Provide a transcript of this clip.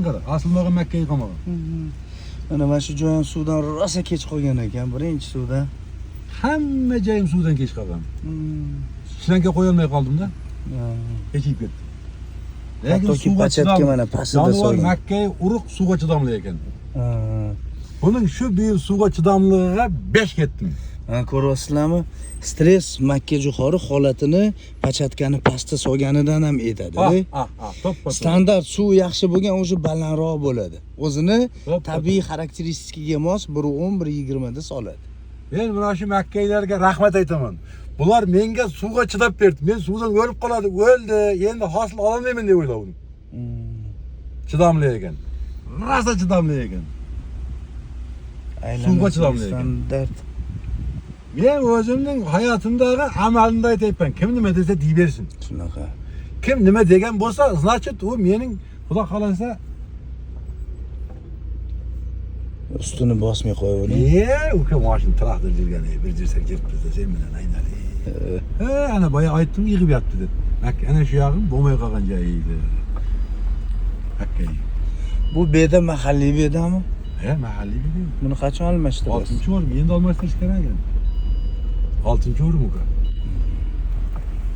qara, aslmagan Makkaga qolmagan. Mana shu joyim suvdan rosa kech qolgan ekan, birinchi suvdan. Hamma joyim suvdan kech qolgan. Shlanka qo'ya olmay qoldim-da. Kechib ketdi. Hattoki pachatga mana pastida solgan. Makkaga uruq suvga chidamli ekan. Buning shu bir yil suvga chidamligiga 5 ketdim. Ko'ryapsizlarmi? Stress Makka jo'xori holatini pachatkani pastda solganidan ham aytadi-da. To'ppa. Standart suv yaxshi bo'lgan o'sha balandroq bo'ladi. O'zini tabiiy xarakteristikaga mos 1.10-1.20 da soladi. Men mana shu Makkaliklarga rahmat aytaman. Bular menga suvga chidab berdi. Men suvdan o'lib qoladi, o'ldi. Endi hosil ololmayman deb o'yladim. Chidamli ekan. Rosa chidamli ekan. Suvga chidamli ekan. Standart. Men o'zimning hayotimdagi amalimda aytayapman. Kim nima desa deb bersin. Shunaqa. Kim nima degan bo'lsa, значит u mening Xudo xolasa ustini bosmay qo'yavering. Uka mashina traktor yurgan, bir jirsak ketdi, sen bilan aynali. Ana boya aytdim, yig'ib yotdi deb. Ana shu yog'im bo'lmay qolgan joyi edi. Makka. Bu beda mahalliy bedami? Mahalliy beda. Buni qachon almashtirasiz? 6-o'rim, endi almashtirish kerak ekan. 6-o'rim uka.